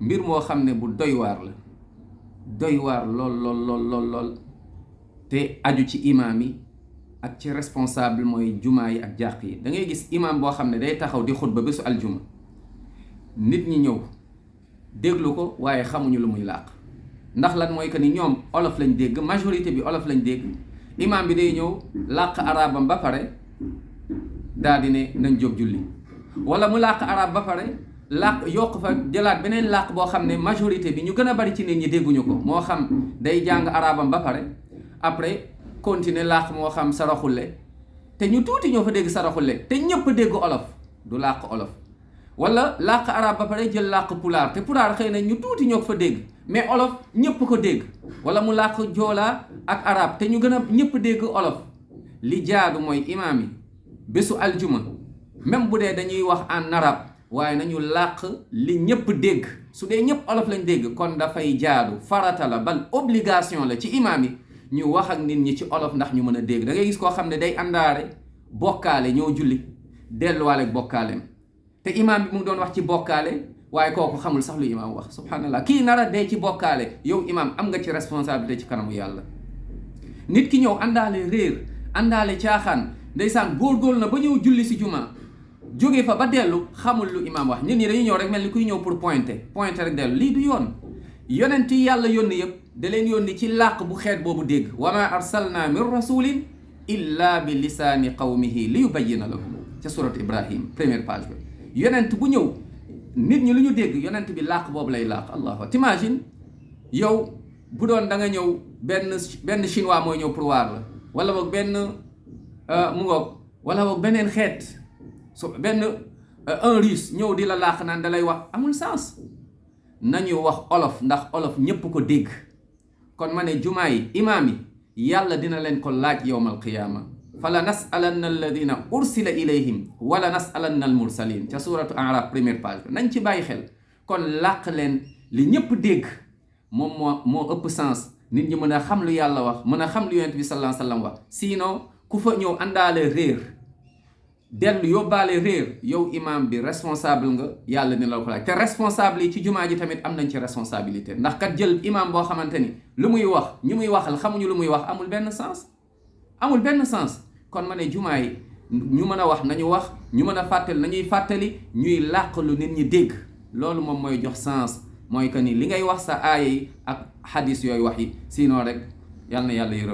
mbir moo xam ne bu doy waar la doy waar lool te aju ci imaam yi ak ci responsable mooy jumaa yi ak jàq yi. da ngay gis imaam boo xam ne day taxaw di xutba bésu aljuma, nit ñi ñëw déglu ko waaye xamuñu lu muy làq. ndax lan mooy que ni ñoom olof lañ dégg, majorité bi olof lañ dégg. imaam bi day ñëw làq arabam ba pare daal di ne nañ jóg julli, wala mu làq arab ba pare làq yokk fa jëlaat beneen làq boo xam ne majorité bi ñu gën a bari ci nit ñi dégguñu ko. moo xam day jàng arabam ba pare après continuer làq moo xam saraxulle, te ñu tuuti ñoo fa dégg saraxulle te ñëpp dégg olof, du làq olof. wala làq arab ba pare jël làq pulaar, te pulaar xëy na ñu tuuti ñoo fa dégg mais olof ñëpp ko dégg. wala mu làq joolaa ak arab te ñu gën a ñëpp dégg olof. li jaadu mooy imaam yi bésu aljuma même bu dee dañuy wax en arabe waaye nañu làq li ñëpp dégg. su dee ñëpp olof lañ dégg kon dafay jaadu, farata la, bal obligation la ci imaam yi ñu wax ak nit ñi ci olof ndax ñu mën a dégg. da ngay gis koo xam ne day àndaare bokkaale ñëw julli delluwaale ak bokkaaleem, te imaam bi mu ngi doon wax ci bokkaale waaye kooku xamul sax lu imaam wax. subhanallah, kii nara dee ci bokkaale, yow imaam am nga ci responsabilité ci kanamu yàlla. nit ki ñëw àndaale réer, àndaale caaxaan, ndeysaan góorgóorlu na ba ñëw julli si juma, jóge fa ba dellu xamul lu imaam wax. nit ñi dañuy ñëw rek mel ni kuy ñëw pour pointer rek dellu. lii du yoon. yonent yi yàlla yónni yëpp da leen yónni ci làq bu xeet boobu dégg. wa ma arsalna min rasulin illa bi lisaani qawmihi li yubayyina lahum, ca surat Ibrahim première page bi. yonent bu ñëw nit ñi lu ñu dégg yonent bi làq boobu lay làq. allahu t'imagine yow bu doon da nga ñëw benn chinois mooy ñëw pour waar la, wala boog benn mu ngoog, wala boog beneen xeet, so benn un russe ñëw di la làq naan da lay wax, amul sens. nañu wax olof ndax olof ñépp ko dégg. kon ma ne jumaa yi imaam yi yàlla dina leen ko laaj yowmal qiyaama. fala nasalanna alladina ursila ilayhim wala nasalanna al mursalin, ca suratu araf première page bi. nañ ci bàyyi xel. kon làq leen li ñépp dégg moom moo ëpp sens. nit ñi mën a xam lu yàlla wax, mën a xam lu yonent bi sallallahu alayhi wa sallam wax. sinon ku fa ñëw àndaale réer dellu yóbbaale réer, yow imaam bi responsable nga, yàlla ni la ko laaj. te responsable yi ci jumaa ji tamit am nañ ci responsabilité, ndax kat jël imaam boo xamante ni lu muy wax ñu muy waxal xamuñu lu muy wax, amul benn sens. amul benn sens. kon ma ne jumaa yi ñu mën a wax nañu wax, ñu mën a fàttali nañuy fàttali, ñuy làq lu nit ñi dégg. loolu moom mooy jox sens, mooy que ni li ngay wax sa aaya yi ak xadis yooyu wax yi, sinon rek yal na yàlla yërëm